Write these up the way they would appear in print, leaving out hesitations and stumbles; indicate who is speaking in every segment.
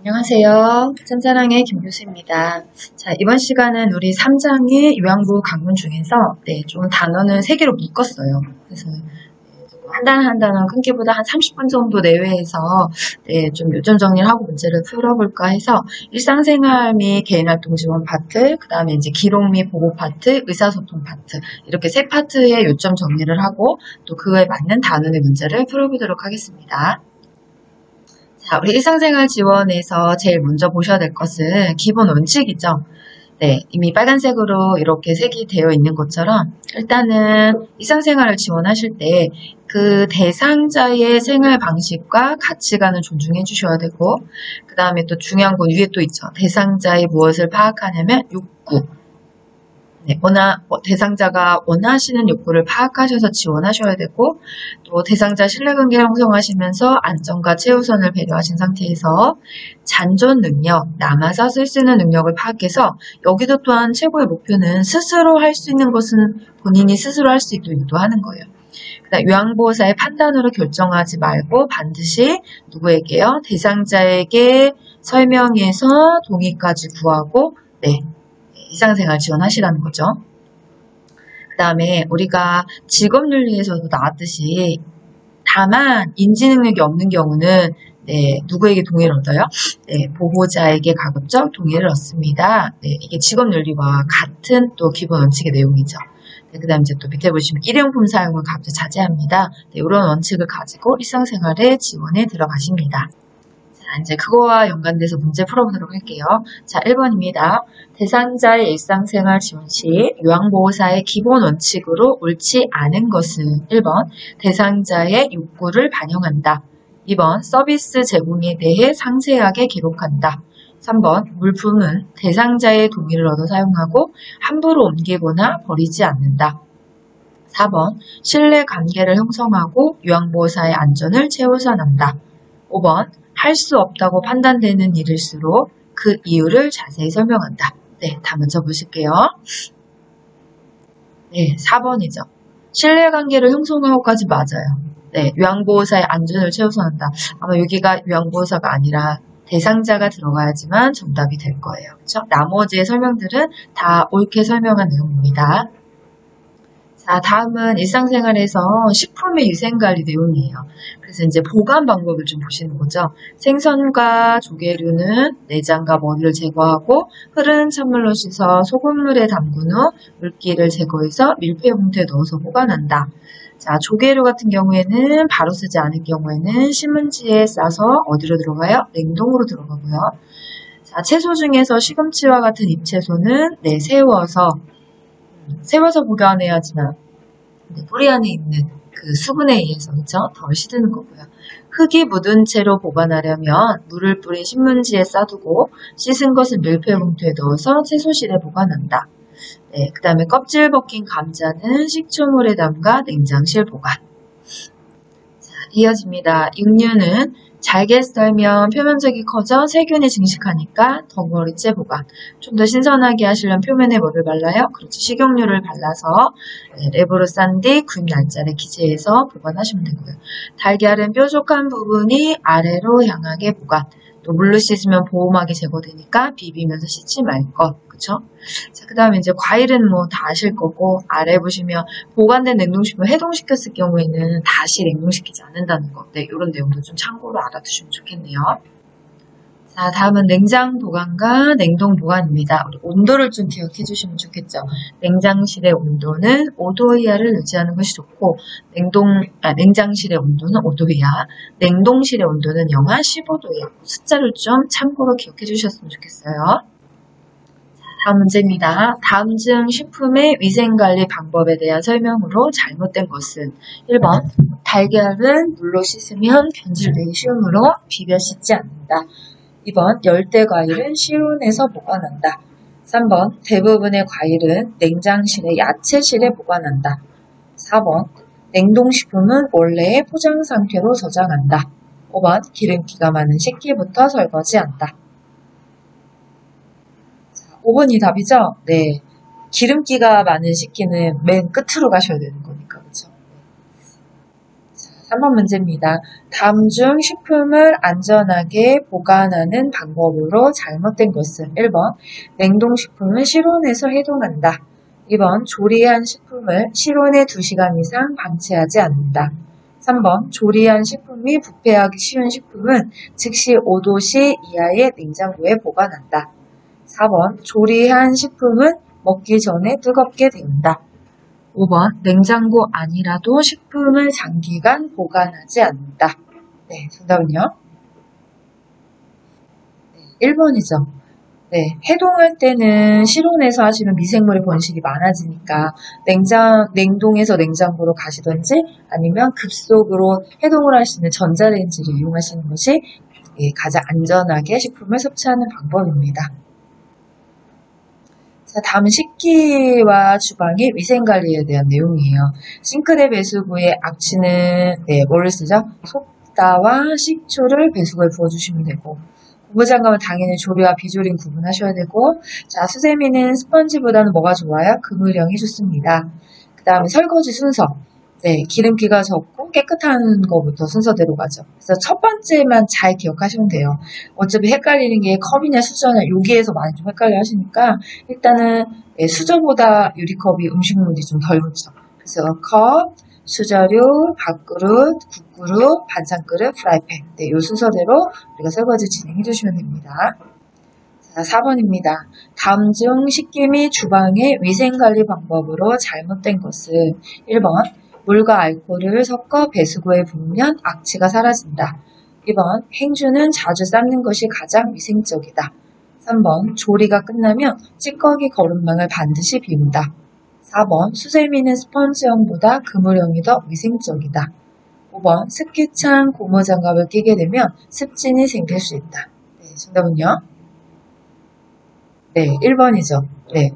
Speaker 1: 안녕하세요. 짠짜랑의 김 교수입니다. 자, 이번 시간은 우리 3장의 요양보 강문 중에서 좀 단어는 3개로 묶었어요. 그래서 한 단어 한 단어 끊기보다 한 30분 정도 내외에서 좀 요점 정리를 하고 문제를 풀어볼까 해서 일상생활 및 개인활동 지원 파트, 그 다음에 이제 기록 및 보고 파트, 의사소통 파트 이렇게 3파트의 요점 정리를 하고 또 그거에 맞는 단원의 문제를 풀어보도록 하겠습니다. 자, 우리 일상생활 지원에서 제일 먼저 보셔야 될 것은 기본 원칙이죠. 이미 빨간색으로 이렇게 색이 되어 있는 것처럼 일단은 일상생활을 지원하실 때 그 대상자의 생활 방식과 가치관을 존중해 주셔야 되고, 그 다음에 또 중요한 거 위에 또 있죠. 대상자의 무엇을 파악하냐면 욕구. 대상자가 원하시는 욕구를 파악하셔서 지원하셔야 되고, 또 대상자 신뢰관계를 형성하시면서 안전과 최우선을 배려하신 상태에서 잔존 능력, 남아서 쓸 수 있는 능력을 파악해서 여기도 또한 최고의 목표는 스스로 할 수 있는 것은 본인이 스스로 할 수 있도록 유도하는 거예요. 그다음 요양보호사의 판단으로 결정하지 말고 반드시 누구에게요? 대상자에게 설명해서 동의까지 구하고 일상생활 지원하시라는 거죠. 그 다음에 우리가 직업윤리에서도 나왔듯이 다만 인지능력이 없는 경우는 누구에게 동의를 얻어요? 보호자에게 가급적 동의를 얻습니다. 이게 직업윤리와 같은 또 기본 원칙의 내용이죠. 그 다음 이제 또 밑에 보시면 일회용품 사용을 가급적 자제합니다. 이런 원칙을 가지고 일상생활의 지원에 들어가십니다. 자, 이제 그거와 연관돼서 문제 풀어보도록 할게요. 자, 1번입니다. 대상자의 일상생활 지원 시 요양보호사의 기본 원칙으로 옳지 않은 것은 1번 대상자의 욕구를 반영한다. 2번 서비스 제공에 대해 상세하게 기록한다. 3번 물품은 대상자의 동의를 얻어 사용하고 함부로 옮기거나 버리지 않는다. 4번 신뢰관계를 형성하고 요양보호사의 안전을 최우선한다. 5번 할 수 없다고 판단되는 일일수록 그 이유를 자세히 설명한다. 다 먼저 보실게요. 4번이죠. 신뢰관계를 형성하고까지 맞아요. 요양보호사의 안전을 최우선한다. 아마 여기가 요양보호사가 아니라 대상자가 들어가야지만 정답이 될 거예요. 그렇죠? 나머지의 설명들은 다 옳게 설명한 내용입니다. 자, 다음은 일상생활에서 식품의 위생관리 내용이에요. 그래서 이제 보관 방법을 좀 보시는 거죠. 생선과 조개류는 내장과 머리를 제거하고 흐르는 찬물로 씻어 소금물에 담근 후 물기를 제거해서 밀폐 봉투에 넣어서 보관한다. 자, 조개류 같은 경우에는 바로 쓰지 않을 경우에는 신문지에 싸서 어디로 들어가요? 냉동으로 들어가고요. 자, 채소 중에서 시금치와 같은 잎채소는 세워서 보관해야지만 뿌리 안에 있는 그 수분에 의해서 덜 시드는 거고요. 흙이 묻은 채로 보관하려면 물을 뿌린 신문지에 싸두고 씻은 것을 밀폐 봉투에 넣어서 채소실에 보관한다. 그 다음에 껍질 벗긴 감자는 식초물에 담가 냉장실 보관. 자, 이어집니다. 육류는 잘게 썰면 표면적이 커져 세균이 증식하니까 덩어리째 보관. 좀 더 신선하게 하시려면 표면에 뭐를 발라요? 그렇죠. 식용유를 발라서 랩으로 싼 뒤 구입 날짜를 기재해서 보관하시면 되고요. 달걀은 뾰족한 부분이 아래로 향하게 보관. 또 물로 씻으면 보호막이 제거되니까 비비면서 씻지 말 것. 그쵸? 자, 그 다음에 이제 과일은 다 아실 거고, 아래 보시면 보관된 냉동식품을 해동시켰을 경우에는 다시 냉동시키지 않는다는 거. 이런 내용도 좀 참고로 알아두시면 좋겠네요. 자, 다음은 냉장 보관과 냉동 보관입니다. 우리 온도를 좀 기억해 주시면 좋겠죠. 냉장실의 온도는 5도 이하를 유지하는 것이 좋고, 냉장실의 온도는 5도 이하, 냉동실의 온도는 영하 15도 이하. 숫자를 좀 참고로 기억해 주셨으면 좋겠어요. 다음 문제입니다. 다음 중 식품의 위생관리 방법에 대한 설명으로 잘못된 것은 1번 달걀은 물로 씻으면 변질되기 쉬우므로 비벼 씻지 않는다. 2번 열대 과일은 실온에서 보관한다. 3번 대부분의 과일은 냉장실에 야채실에 보관한다. 4번 냉동식품은 원래의 포장 상태로 저장한다. 5번 기름기가 많은 식기부터 설거지한다. 5번이 답이죠? 기름기가 많은 식기는 맨 끝으로 가셔야 되는 거니까, 그렇죠? 3번 문제입니다. 다음 중 식품을 안전하게 보관하는 방법으로 잘못된 것은 1번 냉동식품은 실온에서 해동한다. 2번 조리한 식품을 실온에 2시간 이상 방치하지 않는다. 3번 조리한 식품이 부패하기 쉬운 식품은 즉시 5도씨 이하의 냉장고에 보관한다. 4번 조리한 식품은 먹기 전에 뜨겁게 데운다. 5번 냉장고 아니라도 식품을 장기간 보관하지 않는다. 네, 정답은요? 네, 1번이죠. 네, 해동할 때는 실온에서 하시면 미생물의 번식이 많아지니까 냉동에서 냉장고로 가시던지 아니면 급속으로 해동을 할 수 있는 전자레인지를 이용하시는 것이 가장 안전하게 식품을 섭취하는 방법입니다. 자, 다음은 식기와 주방의 위생관리에 대한 내용이에요. 싱크대 배수구에 악취는 뭐를 쓰죠? 소다와 식초를 배수구에 부어주시면 되고 고무장갑은 당연히 조리와 비조림 구분하셔야 되고 자 수세미는 스펀지보다는 뭐가 좋아요? 그물형이 좋습니다. 그 다음에 설거지 순서 기름기가 적고 깨끗한 것부터 순서대로 가죠. 그래서 첫 번째만 잘 기억하시면 돼요. 어차피 헷갈리는 게 컵이냐 수저냐 여기에서 많이 좀 헷갈려 하시니까 일단은 수저보다 유리컵이 음식물이 좀 덜 묻죠. 그래서 컵, 수저류, 밥그릇, 국그릇, 반찬그릇, 프라이팬 이 순서대로 우리가 설거지 진행해 주시면 됩니다. 자, 4번입니다. 다음 중 식기 및 주방의 위생관리 방법으로 잘못된 것은 1번 물과 알코올을 섞어 배수구에 부으면 악취가 사라진다. 2번 행주는 자주 삶는 것이 가장 위생적이다. 3번 조리가 끝나면 찌꺼기 거름망을 반드시 비운다. 4번 수세미는 스펀지형보다 그물형이 더 위생적이다. 5번 습기찬 고무장갑을 끼게 되면 습진이 생길 수 있다. 네, 정답은요? 네, 1번이죠. 네,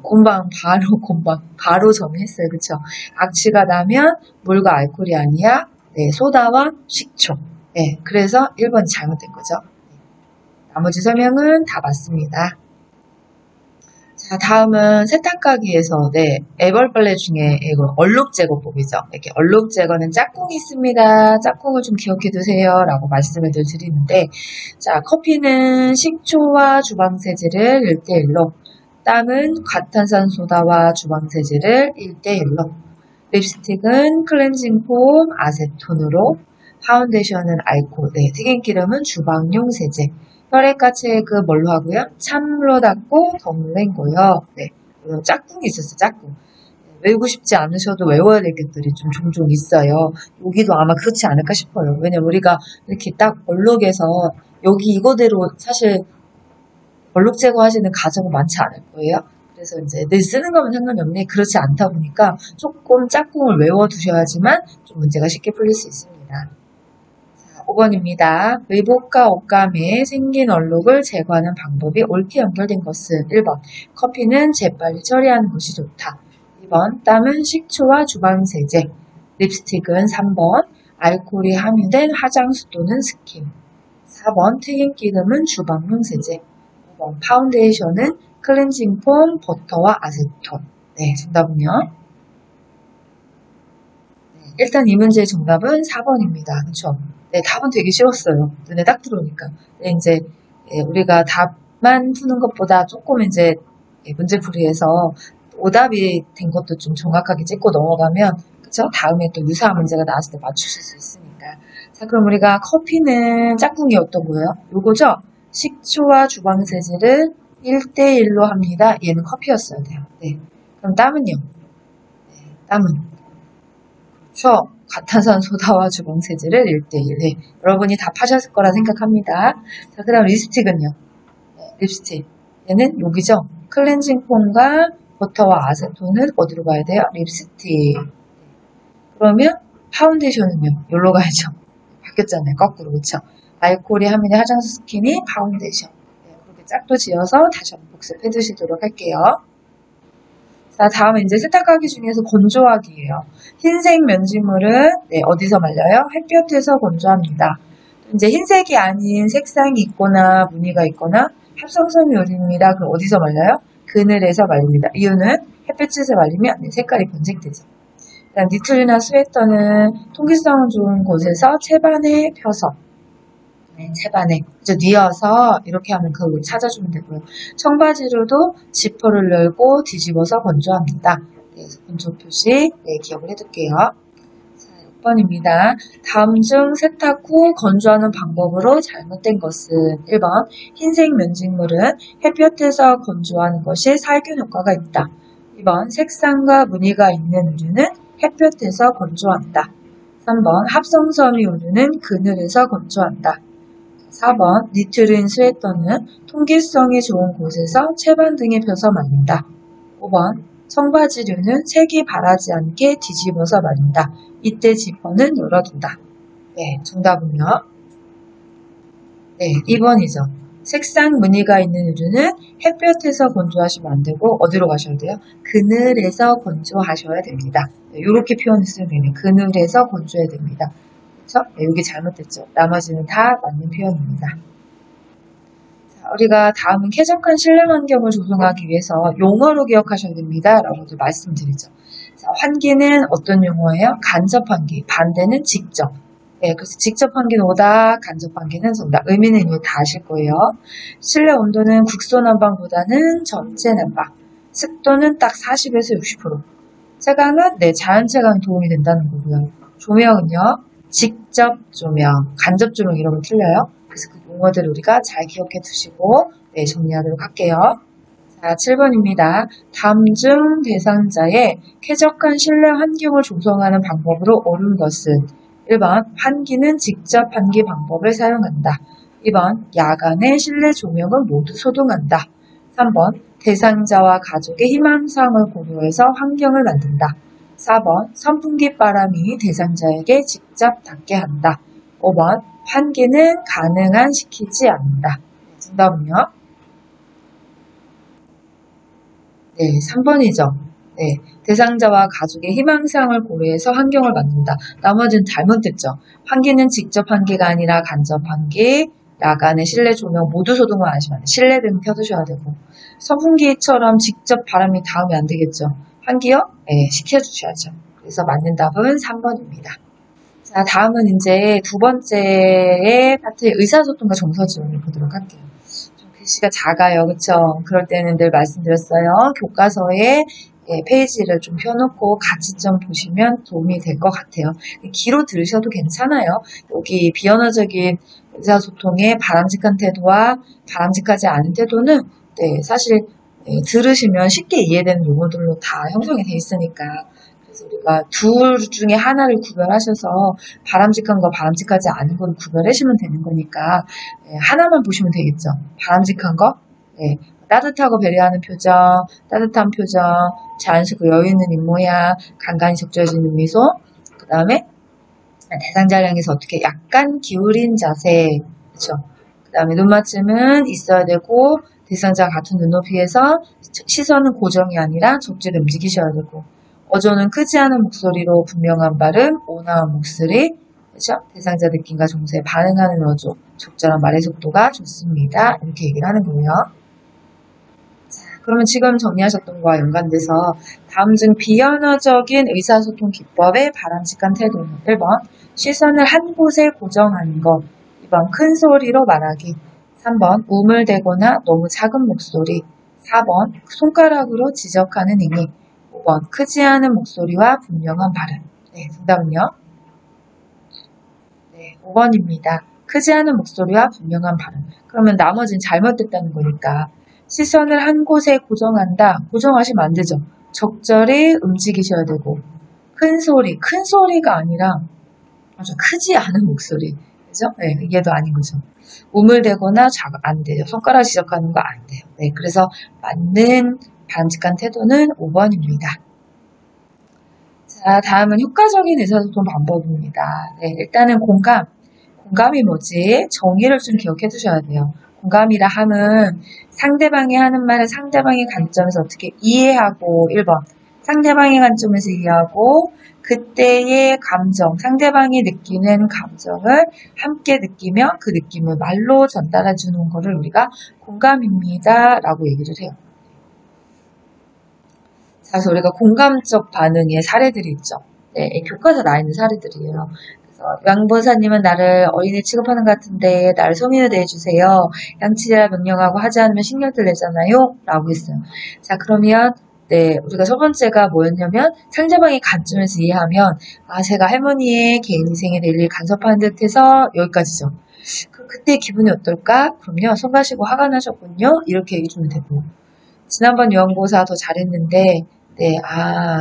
Speaker 1: 바로 정했어요. 그쵸? 악취가 나면 물과 알코올이 아니야. 네, 소다와 식초. 네, 그래서 1번이 잘못된 거죠. 나머지 설명은 다 맞습니다. 자, 다음은 세탁가기에서 애벌빨래 중에 이거 얼룩 제거법이죠. 이렇게 얼룩 제거는 짝꿍이 있습니다. 짝꿍을 좀 기억해 두세요. 라고 말씀을 드리는데 자, 커피는 식초와 주방세제를 1대1로 땀은 과탄산소다와 주방세제를 1대1로 립스틱은 클렌징 폼 아세톤으로 파운데이션은 알코올, 튀김기름은 주방용 세제 혈액가체액 뭘로 하고요? 참으로 닦고 덤으로 헹궈요. 네, 짝꿍이 있었어요. 짝꿍. 외우고 싶지 않으셔도 외워야 될 것들이 좀 종종 있어요. 여기도 아마 그렇지 않을까 싶어요. 왜냐면 우리가 이렇게 딱 얼룩에서 여기 이거대로 사실 얼룩 제거하시는 가정은 많지 않을 거예요. 그래서 이제 늘 쓰는 거면 상관이 없네. 그렇지 않다 보니까 조금 짝꿍을 외워두셔야지만 좀 문제가 쉽게 풀릴 수 있습니다. 5번입니다. 의복과 옷감에 생긴 얼룩을 제거하는 방법이 옳게 연결된 것은 1번 커피는 재빨리 처리하는 것이 좋다. 2번 땀은 식초와 주방세제 립스틱은 3번 알코올이 함유된 화장수 또는 스킨 4번 튀김기름은 주방용 세제 5번 파운데이션은 클렌징 폼, 버터와 아세톤 네, 정답은요? 일단 이 문제의 정답은 4번입니다. 그렇죠? 네, 답은 되게 쉬웠어요. 눈에 딱 들어오니까. 네, 이제 우리가 답만 푸는 것보다 조금 이제 문제풀이에서 오답이 된 것도 좀 정확하게 찍고 넘어가면 그쵸? 다음에 또 유사한 문제가 나왔을 때 맞추실 수 있으니까. 자, 그럼 우리가 커피는 짝꿍이 어떤 거예요? 요거죠? 식초와 주방세제를 1대1로 합니다. 얘는 커피였어야 돼요. 네. 그럼 땀은요? 네, 땀은 그렇죠? 과탄산소다와 주방세제를 1대1. 네. 여러분이 다 파셨을 거라 생각합니다. 자, 그 다음 립스틱은요? 네, 립스틱. 얘는 여기죠? 클렌징 폼과 버터와 아세톤은 어디로 가야 돼요? 립스틱. 그러면 파운데이션은요? 여기로 가야죠. 바뀌었잖아요. 거꾸로. 그쵸? 알코올이 함유된 화장수 스킨이 파운데이션. 네, 그렇게 짝도 지어서 다시 한번 복습해 두시도록 할게요. 자, 다음은 이제 세탁하기 중에서 건조하기예요. 흰색 면지물은 어디서 말려요? 햇볕에서 건조합니다. 이제 흰색이 아닌 색상이 있거나 무늬가 있거나 합성섬유 요리입니다. 그럼 어디서 말려요? 그늘에서 말립니다. 이유는 햇볕에서 말리면 색깔이 변색되죠. 니틀이나 스웨터는 통기성 좋은 곳에서 채반에 펴서 채반에 뉘어서 이렇게 하면 그 찾아주면 되고요. 청바지로도 지퍼를 열고 뒤집어서 건조합니다. 그래서 건조 표시 기억을 해둘게요. 자, 6번입니다. 다음 중 세탁 후 건조하는 방법으로 잘못된 것은 1번 흰색 면직물은 햇볕에서 건조하는 것이 살균 효과가 있다. 2번 색상과 무늬가 있는 의류는 햇볕에서 건조한다. 3번 합성섬유 의류는 그늘에서 건조한다. 4번 니트린 스웨터는 통기성이 좋은 곳에서 채반 등에 펴서 말린다. 5번 청바지류는 색이 바라지 않게 뒤집어서 말린다. 이때 지퍼는 열어둔다. 네, 정답은요. 네, 2번이죠. 색상 무늬가 있는 의류는 햇볕에서 건조하시면 안 되고 어디로 가셔야 돼요? 그늘에서 건조하셔야 됩니다. 네, 이렇게 표현했으면 되네. 그늘에서 건조해야 됩니다. 그렇죠? 네, 여기 잘못됐죠. 나머지는 다 맞는 표현입니다. 자, 우리가 다음은 쾌적한 실내 환경을 조성하기 위해서 용어로 기억하셔야 됩니다. 라고도 말씀드리죠. 자, 환기는 어떤 용어예요? 간접 환기. 반대는 직접. 네, 그래서 직접 환기는 오다, 간접 환기는 쏜다. 의미는 이미 다 아실 거예요. 실내 온도는 국소 난방보다는 전체 난방. 습도는 딱 40에서 60%. 채광은 자연 채광이 도움이 된다는 거고요. 조명은요, 직접 조명, 간접 조명 이러면 틀려요. 그래서 그 용어들을 우리가 잘 기억해 두시고 정리하도록 할게요. 자, 7번입니다. 다음 중 대상자의 쾌적한 실내 환경을 조성하는 방법으로 옳은 것은 1번 환기는 직접 환기 방법을 사용한다. 2번 야간에 실내 조명은 모두 소등한다. 3번 대상자와 가족의 희망사항을 고려해서 환경을 만든다. 4번 선풍기 바람이 대상자에게 직접 닿게 한다. 5번 환기는 가능한 시키지 않는다. 정답은요? 네, 3번이죠. 네, 대상자와 가족의 희망사항을 고려해서 환경을 만든다. 나머지는 잘못됐죠. 환기는 직접 환기가 아니라 간접 환기, 야간에 실내 조명 모두 소등을 안 하시면 안 돼요. 실내등 켜두셔야 되고 선풍기처럼 직접 바람이 닿으면 안 되겠죠. 환기요? 네, 시켜주셔야죠. 그래서 맞는 답은 3번입니다. 자, 다음은 이제 두 번째의 파트의 의사소통과 정서지원을 보도록 할게요. 좀 글씨가 작아요. 그쵸? 그럴 때는 늘 말씀드렸어요. 교과서에 페이지를 좀 펴놓고 같이 좀 보시면 도움이 될 것 같아요. 귀로 들으셔도 괜찮아요. 여기 비언어적인 의사소통의 바람직한 태도와 바람직하지 않은 태도는 사실 들으시면 쉽게 이해되는 용어들로 다 형성이 돼 있으니까 그래서 우리가 둘 중에 하나를 구별하셔서 바람직한 거 바람직하지 않은 걸 구별하시면 되는 거니까 하나만 보시면 되겠죠. 바람직한 거 따뜻하고 배려하는 표정, 따뜻한 표정, 자연스럽고 여유있는 입모양, 간간히 적절해지는 미소, 그 다음에 대상자를 향해서 어떻게 약간 기울인 자세, 그렇죠? 그 다음에 눈맞춤은 있어야 되고 대상자가 같은 눈높이에서 시선은 고정이 아니라 적절히 움직이셔야 되고 어조는 크지 않은 목소리로 분명한 발음, 온화한 목소리, 그렇죠? 대상자 느낌과 정서에 반응하는 어조, 적절한 말의 속도가 좋습니다. 이렇게 얘기를 하는 거예요. 그러면 지금 정리하셨던 거와 연관돼서 다음 중 비언어적인 의사소통 기법의 바람직한 태도는 1번 시선을 한 곳에 고정하는 것 2번 큰 소리로 말하기 3번 우물대거나 너무 작은 목소리 4번 손가락으로 지적하는 행위 5번 크지 않은 목소리와 분명한 발음 네, 정답은요? 네, 5번입니다. 크지 않은 목소리와 분명한 발음 그러면 나머지는 잘못됐다는 거니까 시선을 한 곳에 고정한다. 고정하시면 안 되죠. 적절히 움직이셔야 되고 큰 소리가 아니라 아주 크지 않은 목소리. 그죠? 네, 이게도 아닌 거죠. 우물대거나 안 돼요. 손가락 지적하는 거 안 돼요. 네, 그래서 맞는 바람직한 태도는 5번입니다. 자, 다음은 효과적인 의사소통 방법입니다. 네, 일단은 공감이 뭐지? 정의를 좀 기억해 두셔야 돼요. 공감이라 함은 상대방이 하는 말을 상대방의 관점에서 어떻게 이해하고 1번 상대방의 관점에서 이해하고 그때의 감정, 상대방이 느끼는 감정을 함께 느끼며 그 느낌을 말로 전달해 주는 것을 우리가 공감입니다 라고 얘기를 해요. 자, 그래서 우리가 공감적 반응의 사례들이 있죠. 네, 교과서 나 있는 사례들이에요. 그래서 양보사님은 나를 어린애 취급하는 것 같은데 나를 성인으로 대해주세요. 양치라 명령하고 하지 않으면 신경들 내잖아요. 라고 했어요. 자, 그러면 네, 우리가 첫 번째가 뭐였냐면 상대방의 관점에서 이해하면 제가 할머니의 개인생에 일일이 간섭하는 듯해서 여기까지죠. 그때 기분이 어떨까? 그럼요. 손 가시고 화가 나셨군요. 이렇게 얘기해주면 되고 지난번 요양보호사 더 잘했는데 네,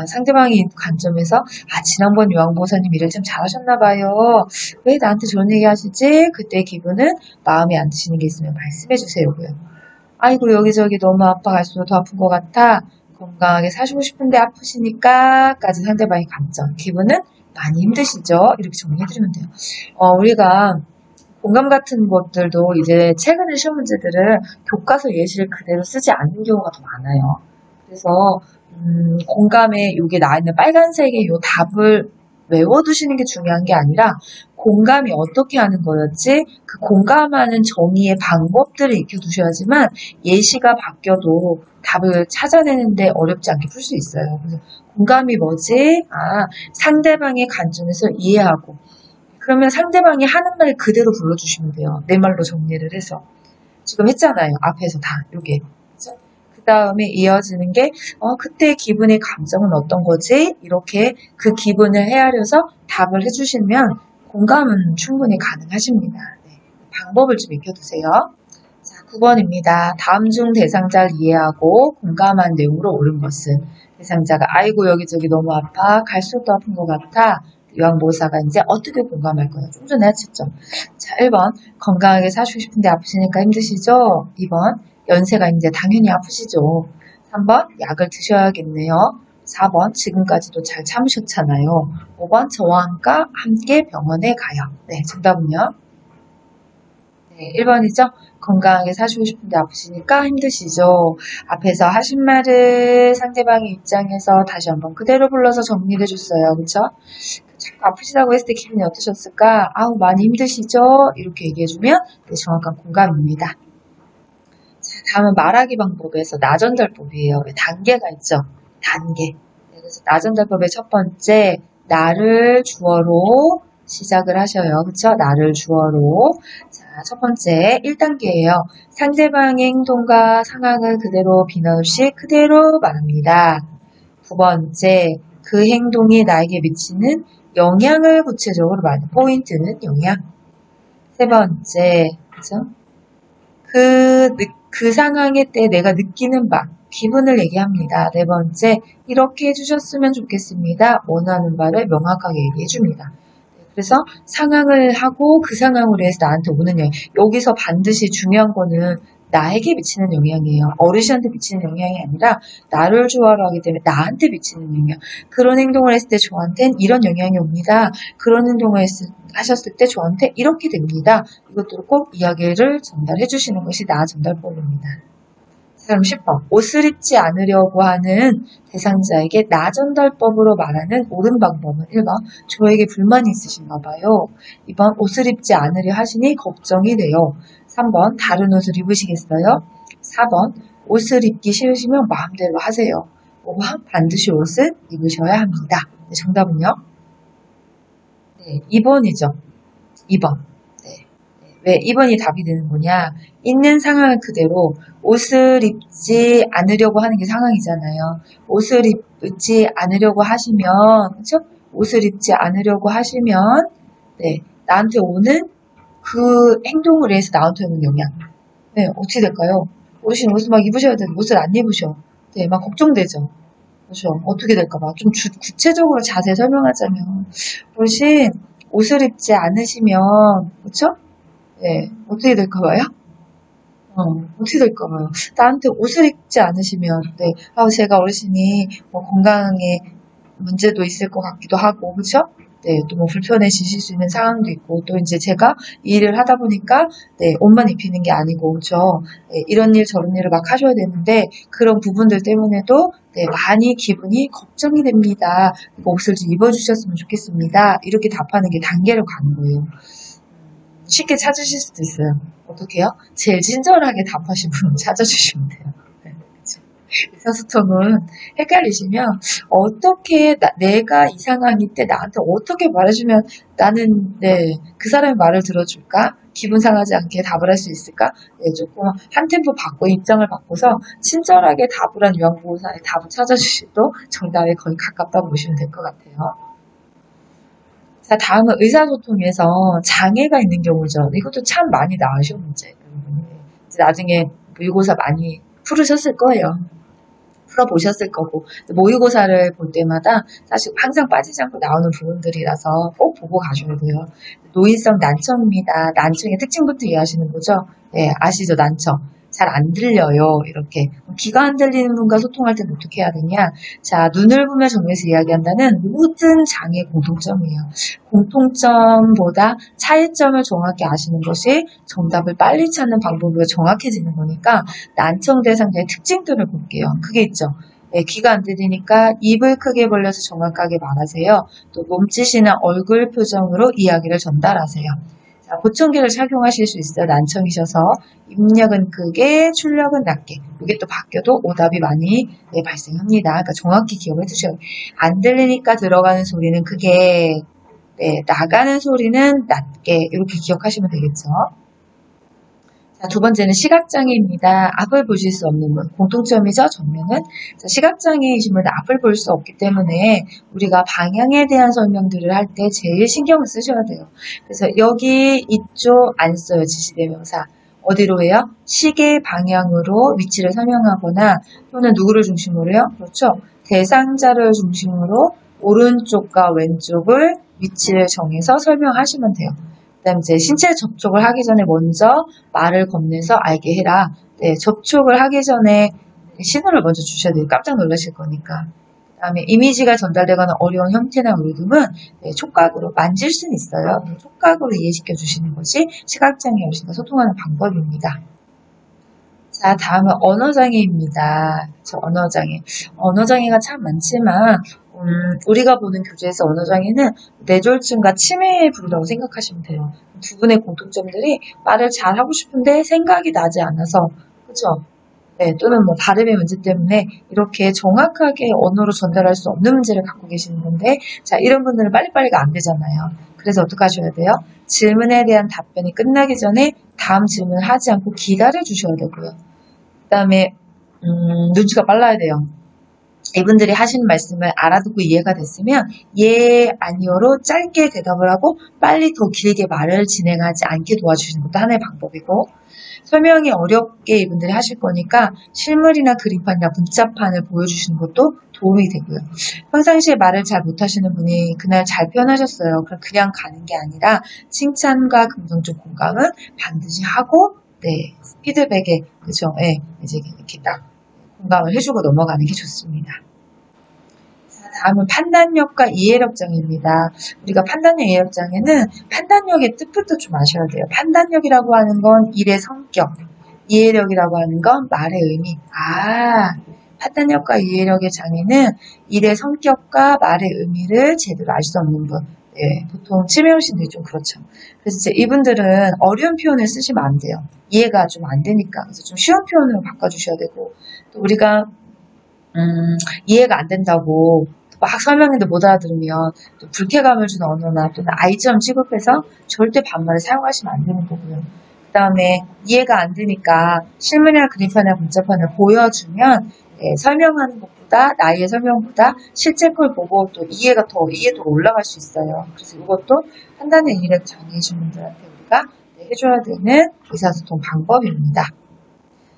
Speaker 1: 상대방의 관점에서 지난번 요양보호사님 일을 좀 잘하셨나봐요. 왜 나한테 저런 얘기 하시지? 그때 기분은 마음에 안 드시는 게 있으면 말씀해주세요고요. 아이고 여기저기 너무 아파 갈수록 더 아픈 것 같아. 건강하게 사시고 싶은데 아프시니까까지 상대방의 감정, 기분은 많이 힘드시죠? 이렇게 정리해드리면 돼요. 우리가 공감 같은 것들도 이제 최근의 시험 문제들은 교과서 예시를 그대로 쓰지 않는 경우가 더 많아요. 그래서 공감에 여기 나와 있는 빨간색의 요 답을 외워두시는 게 중요한 게 아니라 공감이 어떻게 하는 거였지? 그 공감하는 정의의 방법들을 익혀두셔야지만 예시가 바뀌어도 답을 찾아내는데 어렵지 않게 풀 수 있어요. 그래서 공감이 뭐지? 상대방의 관점에서 이해하고 그러면 상대방이 하는 말 그대로 불러주시면 돼요. 내 말로 정리를 해서. 지금 했잖아요. 앞에서 다 요게. 그 다음에 이어지는 게 그때 기분의 감정은 어떤 거지? 이렇게 그 기분을 헤아려서 답을 해주시면 공감은 충분히 가능하십니다. 네. 방법을 좀 익혀두세요. 자, 9번입니다. 다음 중 대상자를 이해하고 공감한 내용으로 옳은 것은 대상자가 아이고 여기저기 너무 아파 갈수록 더 아픈 것 같아. 요양보호사가 이제 어떻게 공감할 거예요? 좀 전에 했었죠. 자, 1번 건강하게 사시고 싶은데 아프시니까 힘드시죠? 2번 연세가 이제 당연히 아프시죠. 3번 약을 드셔야겠네요. 4번 지금까지도 잘 참으셨잖아요. 5번 저와 함께 병원에 가요. 네, 정답은요? 네, 1번이죠. 건강하게 사시고 싶은데 아프시니까 힘드시죠. 앞에서 하신 말을 상대방의 입장에서 다시 한번 그대로 불러서 정리를 해줬어요. 그쵸? 자꾸 아프시다고 했을 때 기분이 어떠셨을까? 많이 힘드시죠? 이렇게 얘기해주면 정확한 공감입니다. 자, 다음은 말하기 방법에서 나전달법이에요. 단계가 있죠? 단계. 그래서 나전달법의 첫 번째, 나를 주어로 시작을 하셔요. 그쵸? 나를 주어로. 자, 첫 번째 1단계예요. 상대방의 행동과 상황을 그대로 비난 없이 그대로 말합니다. 두 번째, 그 행동이 나에게 미치는 영향을 구체적으로 말해요. 포인트는 영향. 세 번째, 그죠? 그 상황에 때 내가 느끼는 바, 기분을 얘기합니다. 네 번째, 이렇게 해주셨으면 좋겠습니다. 원하는 바를 명확하게 얘기해줍니다. 그래서 상황을 하고 그 상황으로 해서 나한테 오는 영향. 여기서 반드시 중요한 거는 나에게 미치는 영향이에요. 어르신한테 미치는 영향이 아니라 나를 좋아로 하기 때문에 나한테 미치는 영향. 그런 행동을 했을 때 저한테는 이런 영향이 옵니다. 그런 행동을 하셨을 때 저한테 이렇게 됩니다. 이것들을 꼭 이야기를 전달해 주시는 것이 나 전달법입니다. 그럼 10번. 옷을 입지 않으려고 하는 대상자에게 나 전달법으로 말하는 옳은 방법은 1번. 저에게 불만이 있으신가 봐요. 2번. 옷을 입지 않으려 하시니 걱정이 돼요. 3번. 다른 옷을 입으시겠어요? 4번. 옷을 입기 싫으시면 마음대로 하세요. 5번. 반드시 옷을 입으셔야 합니다. 네, 정답은요? 네, 2번이죠. 2번. 왜 2번이 답이 되는 거냐? 있는 상황을 그대로 옷을 입지 않으려고 하는 게 상황이잖아요. 옷을 입지 않으려고 하시면, 그쵸? 옷을 입지 않으려고 하시면, 네, 나한테 오는 그 행동을 해서 나한테 오는 영향. 네, 어떻게 될까요? 어르신 옷을 막 입으셔야 되는데 옷을 안 입으셔. 네, 막 걱정되죠. 그렇죠? 어떻게 될까봐. 좀 구체적으로 자세히 설명하자면, 어르신 옷을 입지 않으시면, 그쵸? 네, 어떻게 될까봐요? 어떻게 될까봐요. 나한테 옷을 입지 않으시면, 네, 제가 어르신이 뭐 건강에 문제도 있을 것 같기도 하고, 그쵸? 네, 또 뭐 불편해지실 수 있는 상황도 있고, 또 이제 제가 이 일을 하다 보니까, 네, 옷만 입히는 게 아니고, 그쵸? 네, 이런 일, 저런 일을 막 하셔야 되는데, 그런 부분들 때문에도, 네, 많이 기분이 걱정이 됩니다. 옷을 좀 입어주셨으면 좋겠습니다. 이렇게 답하는 게 단계로 가는 거예요. 쉽게 찾으실 수도 있어요. 어떻게 해요? 제일 친절하게 답하신 분 찾아주시면 돼요. 네, 그렇죠. 의사소통은 헷갈리시면 어떻게 내가 이 상황일 때 나한테 어떻게 말해주면 나는 그 사람의 말을 들어줄까? 기분 상하지 않게 답을 할 수 있을까? 조금 한 템포 바꿔 입장을 바꿔서 친절하게 답을 한 요양보호사의 답을 찾아주셔도 정답에 거의 가깝다고 보시면 될 것 같아요. 자, 다음은 의사소통에서 장애가 있는 경우죠. 이것도 참 많이 나오죠, 문제. 나중에 모의고사 많이 풀으셨을 거예요. 풀어보셨을 거고, 모의고사를 볼 때마다 사실 항상 빠지지 않고 나오는 부분들이라서 꼭 보고 가셔야 돼요. 노인성 난청입니다. 난청의 특징부터 이해하시는 거죠? 네, 아시죠? 난청. 잘 안 들려요. 이렇게. 귀가 안 들리는 분과 소통할 때는 어떻게 해야 되냐? 자, 눈을 보며 정리해서 이야기한다는 모든 장애의 공통점이에요. 공통점보다 차이점을 정확히 아시는 것이 정답을 빨리 찾는 방법으로 정확해지는 거니까 난청 대상자의 특징들을 볼게요. 그게 있죠. 네, 귀가 안 들리니까 입을 크게 벌려서 정확하게 말하세요. 또 몸짓이나 얼굴 표정으로 이야기를 전달하세요. 자, 보청기를 착용하실 수 있어요. 난청이셔서 입력은 크게, 출력은 낮게. 이게 또 바뀌어도 오답이 많이 발생합니다. 그러니까 정확히 기억을 해두셔야 돼요. 안 들리니까 들어가는 소리는 크게, 나가는 소리는 낮게 이렇게 기억하시면 되겠죠. 자, 두 번째는 시각장애입니다. 앞을 보실 수 없는 분. 공통점이죠, 정면은. 자, 시각장애이신 분은 앞을 볼 수 없기 때문에 우리가 방향에 대한 설명들을 할 때 제일 신경을 쓰셔야 돼요. 그래서 여기 이쪽 안 써요, 지시대명사. 어디로 해요? 시계 방향으로 위치를 설명하거나 또는 누구를 중심으로요? 그렇죠. 대상자를 중심으로 오른쪽과 왼쪽을 위치를 정해서 설명하시면 돼요. 그 다음에 이제 신체 접촉을 하기 전에 먼저 말을 건네서 알게 해라. 네, 접촉을 하기 전에 신호를 먼저 주셔야 돼요. 깜짝 놀라실 거니까. 그 다음에 이미지가 전달되거나 어려운 형태나 의도는 촉각으로 만질 수는 있어요. 촉각으로 이해시켜 주시는 것이 시각장애 어르신과 소통하는 방법입니다. 자, 다음은 언어장애입니다. 언어장애. 언어장애가 참 많지만 우리가 보는 교재에서 언어장애는 뇌졸중과 치매에 부르다고 생각하시면 돼요. 두 분의 공통점들이 말을 잘하고 싶은데 생각이 나지 않아서, 그죠? 네, 또는 뭐 발음의 문제 때문에 이렇게 정확하게 언어로 전달할 수 없는 문제를 갖고 계시는 건데, 자, 이런 분들은 빨리빨리가 안 되잖아요. 그래서 어떻게 하셔야 돼요? 질문에 대한 답변이 끝나기 전에 다음 질문을 하지 않고 기다려 주셔야 되고요. 그 다음에 눈치가 빨라야 돼요. 이분들이 하시는 말씀을 알아듣고 이해가 됐으면 예, 아니요로 짧게 대답을 하고 빨리 더 길게 말을 진행하지 않게 도와주시는 것도 하나의 방법이고, 설명이 어렵게 이분들이 하실 거니까 실물이나 그림판이나 문자판을 보여주시는 것도 도움이 되고요. 평상시에 말을 잘 못하시는 분이 그날 잘 표현하셨어요. 그럼 그냥 가는 게 아니라 칭찬과 긍정적 공감은 반드시 하고, 피드백에, 그죠? 이제 이렇게 딱 공감을 해주고 넘어가는 게 좋습니다. 자, 다음은 판단력과 이해력 장애입니다. 우리가 판단력, 이해력 장애는 판단력의 뜻부터 좀 아셔야 돼요. 판단력이라고 하는 건 일의 성격, 이해력이라고 하는 건 말의 의미. 판단력과 이해력의 장애는 일의 성격과 말의 의미를 제대로 알 수 없는 분. 보통 치매 어르신들이 좀 그렇죠. 그래서 이제 이분들은 어려운 표현을 쓰시면 안 돼요. 이해가 좀 안 되니까. 그래서 좀 쉬운 표현으로 바꿔주셔야 되고, 또 우리가 이해가 안 된다고 막 설명해도 못 알아들으면 또 불쾌감을 주는 언어나 또는 아이처럼 취급해서 절대 반말을 사용하시면 안 되는 거고요. 그 다음에 이해가 안 되니까 실물이나 그림판이나 문자판을 보여주면 설명하는 것보다, 나의 설명보다 실제 걸 보고 또 이해도가 올라갈 수 있어요. 그래서 이것도 판단의 이해력 장애이신 분들한테 우리가 해줘야 되는 의사소통 방법입니다.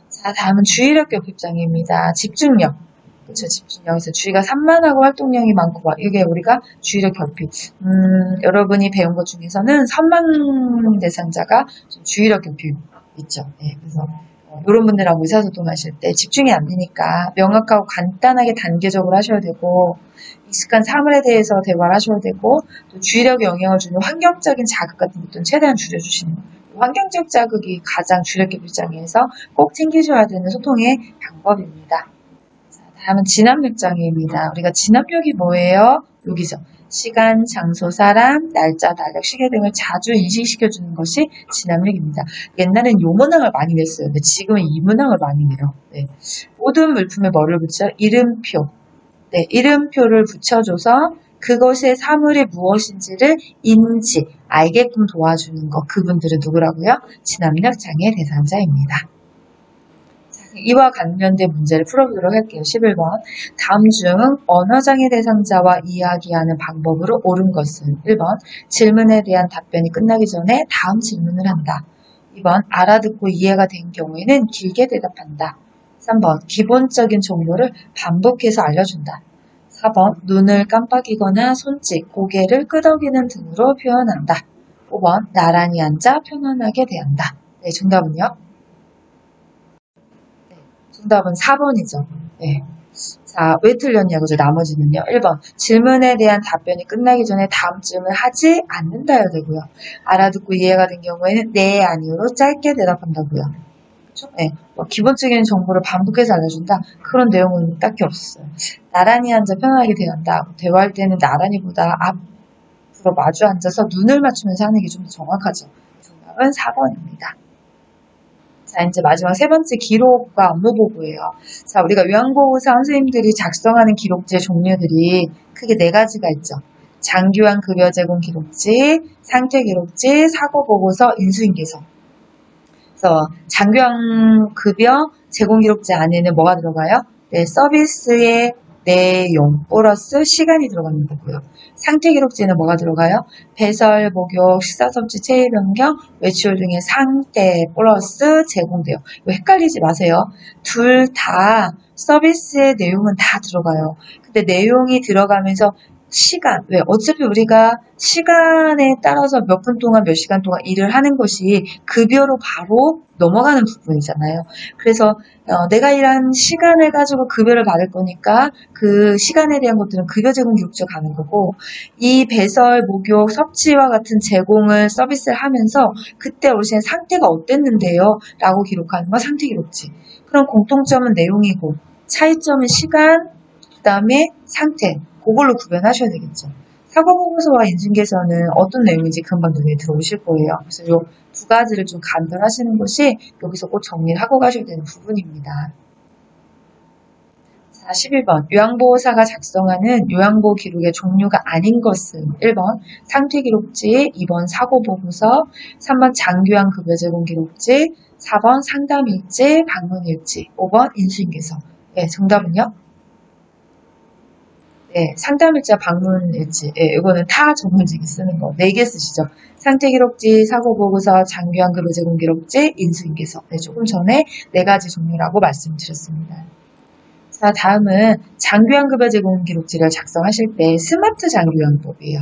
Speaker 1: 자, 다음은 주의력 결핍장애입니다. 집중력. 그렇죠. 집중력에서 주의가 산만하고 활동량이 많고, 이게 우리가 주의력 결핍. 여러분이 배운 것 중에서는 선망 대상자가 좀 주의력 결핍 있죠. 그래서 이런 분들하고 의사소통하실 때 집중이 안 되니까 명확하고 간단하게 단계적으로 하셔야 되고, 익숙한 사물에 대해서 대화를 하셔야 되고, 또 주의력에 영향을 주는 환경적인 자극 같은 것들은 최대한 줄여주시는 거예요. 환경적 자극이 가장 주의력 결핍장애에서 꼭 챙기셔야 되는 소통의 방법입니다. 자, 다음은 진압력 장애입니다. 우리가 진압력이 뭐예요? 여기죠. 시간, 장소, 사람, 날짜, 달력, 시계 등을 자주 인식시켜주는 것이 지남력입니다. 옛날엔 요 문항을 많이 냈어요. 근데 지금은 이 문항을 많이 내요. 네. 모든 물품에 뭐를 붙여? 이름표. 네, 이름표를 붙여줘서 그것의 사물이 무엇인지를 인지, 알게끔 도와주는 것. 그분들은 누구라고요? 지남력 장애 대상자입니다. 이와 관련된 문제를 풀어보도록 할게요. 11번. 다음 중 언어장애 대상자와 이야기하는 방법으로 옳은 것은 1번. 질문에 대한 답변이 끝나기 전에 다음 질문을 한다. 2번. 알아듣고 이해가 된 경우에는 길게 대답한다. 3번. 기본적인 정보를 반복해서 알려준다. 4번. 눈을 깜빡이거나 손짓, 고개를 끄덕이는 등으로 표현한다. 5번. 나란히 앉아 편안하게 대한다. 네, 정답은요? 정답은 4번이죠. 네. 자, 왜 틀렸냐고, 나머지는요. 1번. 질문에 대한 답변이 끝나기 전에 다음 질문을 하지 않는다야 되고요. 알아듣고 이해가 된 경우에는 네, 아니요로 짧게 대답한다고요. 그렇죠? 네. 기본적인 정보를 반복해서 알려준다. 그런 내용은 딱히 없었어요. 나란히 앉아 편하게 대한다. 대화할 때는 나란히보다 앞으로 마주 앉아서 눈을 맞추면서 하는 게 좀 더 정확하죠. 정답은 4번입니다. 자, 이제 마지막 세 번째 기록과 업무 보고예요. 자, 우리가 요양보호사 선생님들이 작성하는 기록지의 종류들이 크게 네 가지가 있죠. 장기요양 급여 제공 기록지, 상태 기록지, 사고 보고서, 인수인계서. 그래서 장기요양 급여 제공 기록지 안에는 뭐가 들어가요? 네, 서비스의 내용 플러스 시간이 들어가는 거고요. 상태 기록지에는 뭐가 들어가요? 배설, 목욕, 식사 섭취, 체위 변경, 외출 등의 상태 플러스 제공돼요. 이거 헷갈리지 마세요. 둘 다 서비스의 내용은 다 들어가요. 근데 내용이 들어가면서 시간, 왜? 어차피 우리가 시간에 따라서 몇 분 동안 몇 시간 동안 일을 하는 것이 급여로 바로 넘어가는 부분이잖아요. 그래서 내가 일한 시간을 가지고 급여를 받을 거니까 그 시간에 대한 것들은 급여 제공 기록지에 가는 거고, 이 배설, 목욕, 섭취와 같은 제공을 서비스를 하면서 그때 어르신의 상태가 어땠는데요? 라고 기록하는 건 상태 기록지. 그럼 공통점은 내용이고 차이점은 시간, 그 다음에 상태. 그걸로 구별하셔야 되겠죠. 사고보고서와 인수인계서는 어떤 내용인지 금방 눈에 들어오실 거예요. 그래서 이 두 가지를 좀 간별하시는 것이 여기서 꼭 정리를 하고 가셔야 되는 부분입니다. 자, 11번. 요양보호사가 작성하는 요양보호 기록의 종류가 아닌 것은 1번 상태기록지, 2번 사고보고서, 3번 장기요양 급여 제공 기록지, 4번 상담일지, 방문일지, 5번 인수인계서. 네, 정답은요? 네, 상담일지와 방문일지. 네, 이거는 타 전문직이 쓰는 거. 4개 쓰시죠. 상태기록지, 사고보고서, 장기요양 급여 제공 기록지, 인수인계서. 네, 조금 전에 4가지 종류라고 말씀드렸습니다. 자, 다음은 장기요양 급여 제공 기록지를 작성하실 때 스마트 장기요양법이에요.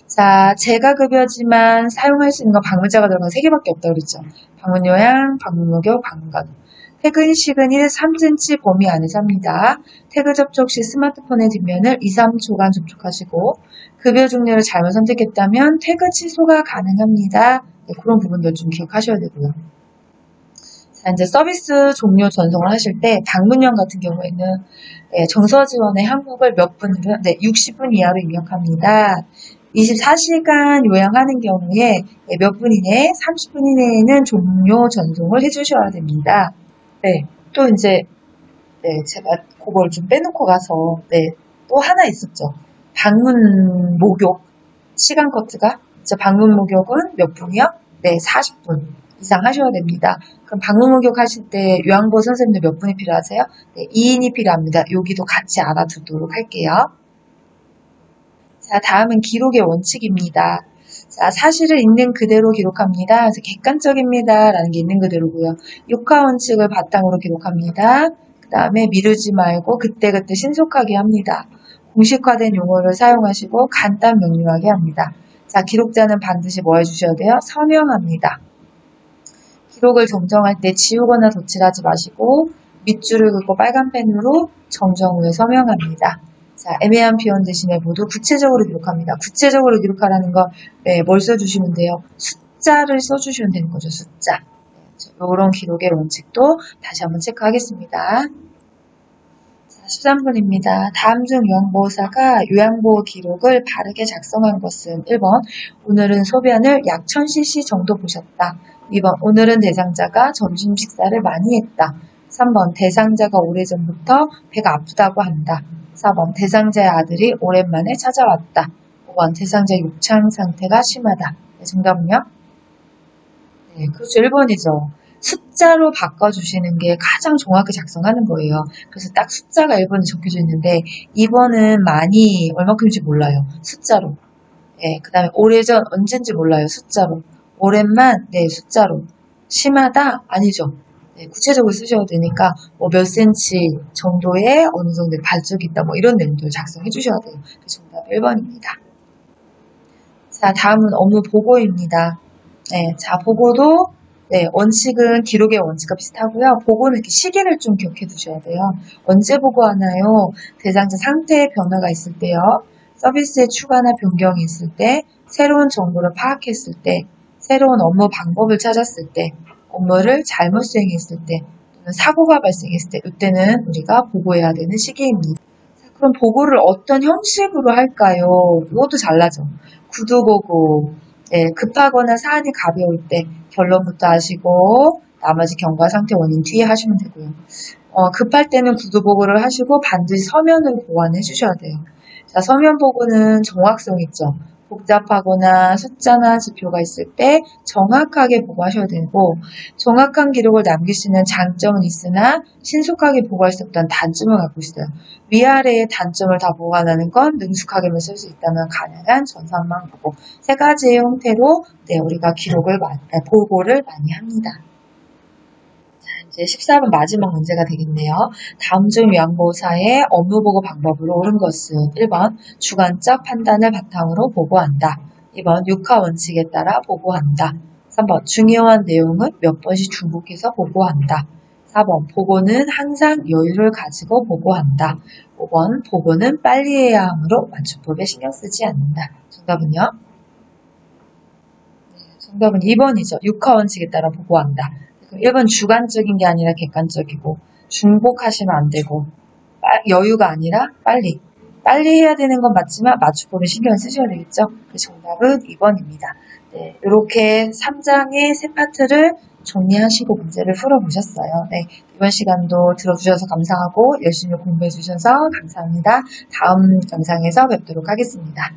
Speaker 1: 자, 재가 급여지만 사용할 수 있는 건 방문자가 들어간 3개밖에 없다고 그랬죠. 방문요양, 방문목욕, 방문가족. 퇴근식은 1, 3cm 범위 안에서 합니다. 태그 접촉 시 스마트폰의 뒷면을 2, 3초간 접촉하시고 급여 종류를 잘못 선택했다면 태그 취소가 가능합니다. 네, 그런 부분들 좀 기억하셔야 되고요. 자, 이제 서비스 종료 전송을 하실 때 방문형 같은 경우에는 정서 지원의 항목을 몇 분으로? 네, 60분 이하로 입력합니다. 24시간 요양하는 경우에 몇 분 이내에 30분 이내에는 종료 전송을 해주셔야 됩니다. 네, 또 이제 제가 그걸 좀 빼놓고 가서 또 하나 있었죠. 방문 목욕 시간 커트가 방문 목욕은 몇 분이요? 네, 40분 이상 하셔야 됩니다. 그럼 방문 목욕 하실 때 요양보호 선생님들 몇 분이 필요하세요? 네, 2인이 필요합니다. 여기도 같이 알아두도록 할게요. 자, 다음은 기록의 원칙입니다. 자, 사실을 있는 그대로 기록합니다. 그래서 객관적입니다. 라는 게 있는 그대로고요. 육하 원칙을 바탕으로 기록합니다. 그 다음에 미루지 말고 그때그때 신속하게 합니다. 공식화된 용어를 사용하시고 간단 명료하게 합니다. 자, 기록자는 반드시 뭐 해주셔야 돼요? 서명합니다. 기록을 정정할 때 지우거나 덧칠하지 마시고 밑줄을 긋고 빨간 펜으로 정정 후에 서명합니다. 자, 애매한 표현 대신에 모두 구체적으로 기록합니다. 구체적으로 기록하라는 건 뭘 써주시면 돼요? 숫자를 써주시면 되는 거죠. 숫자. 이런 기록의 원칙도 다시 한번 체크하겠습니다. 자, 13번입니다. 다음 중 요양보호사가 요양보호 기록을 바르게 작성한 것은 1번 오늘은 소변을 약 1000cc 정도 보셨다. 2번 오늘은 대상자가 점심 식사를 많이 했다. 3번 대상자가 오래전부터 배가 아프다고 한다. 4번 대상자의 아들이 오랜만에 찾아왔다. 5번 대상자 욕창 상태가 심하다. 네, 정답은요? 네, 그렇죠. 1번이죠. 숫자로 바꿔주시는 게 가장 정확히 작성하는 거예요. 그래서 딱 숫자가 1번에 적혀져 있는데 2번은 많이 얼마큼인지 몰라요. 숫자로. 네, 그 다음에 오래전 언젠지 몰라요. 숫자로. 오랜만 네, 숫자로. 심하다? 아니죠. 네, 구체적으로 쓰셔도 되니까 뭐 몇 센치 정도의 어느 정도 발적이 있다 뭐 이런 내용도 작성해 주셔야 돼요. 정답 1번입니다. 자, 다음은 업무 보고입니다. 네, 자, 보고도 네, 원칙은 기록의 원칙과 비슷하고요. 보고는 이렇게 시기를 좀 기억해 두셔야 돼요. 언제 보고하나요? 대상자 상태의 변화가 있을 때요. 서비스의 추가나 변경이 있을 때, 새로운 정보를 파악했을 때, 새로운 업무 방법을 찾았을 때, 업무를 잘못 수행했을 때, 또는 사고가 발생했을 때, 이때는 우리가 보고해야 되는 시기입니다. 자, 그럼 보고를 어떤 형식으로 할까요? 이것도 잘나죠. 구두보고, 네, 급하거나 사안이 가벼울 때 결론부터 하시고 나머지 경과 상태 원인 뒤에 하시면 되고요. 급할 때는 구두보고를 하시고 반드시 서면으로 보완해 주셔야 돼요. 자, 서면 보고는 정확성 있죠. 복잡하거나 숫자나 지표가 있을 때 정확하게 보고하셔야 되고 정확한 기록을 남길 수 있는 장점은 있으나 신속하게 보고할 수 없다는 단점을 갖고 있어요. 위아래의 단점을 다 보관하는 건 능숙하게만 쓸 수 있다면 가능한 전산망 보고 세 가지의 형태로 네, 우리가 보고를 많이 합니다. 이제 14번 마지막 문제가 되겠네요. 다음 중 요양보호사의 업무보고 방법으로 옳은 것은 1번 주관적 판단을 바탕으로 보고한다. 2번 육하 원칙에 따라 보고한다. 3번 중요한 내용은 몇 번씩 중복해서 보고한다. 4번 보고는 항상 여유를 가지고 보고한다. 5번 보고는 빨리 해야 하므로 맞춤법에 신경 쓰지 않는다. 정답은요? 정답은 2번이죠. 육하 원칙에 따라 보고한다. 1번 주관적인 게 아니라 객관적이고 중복하시면 안 되고 여유가 아니라 빨리 해야 되는 건 맞지만 맞춤법에 신경 쓰셔야 되겠죠. 정답은 2번입니다. 네, 이렇게 3장의 세 파트를 정리하시고 문제를 풀어보셨어요. 네, 이번 시간도 들어주셔서 감사하고 열심히 공부해 주셔서 감사합니다. 다음 영상에서 뵙도록 하겠습니다.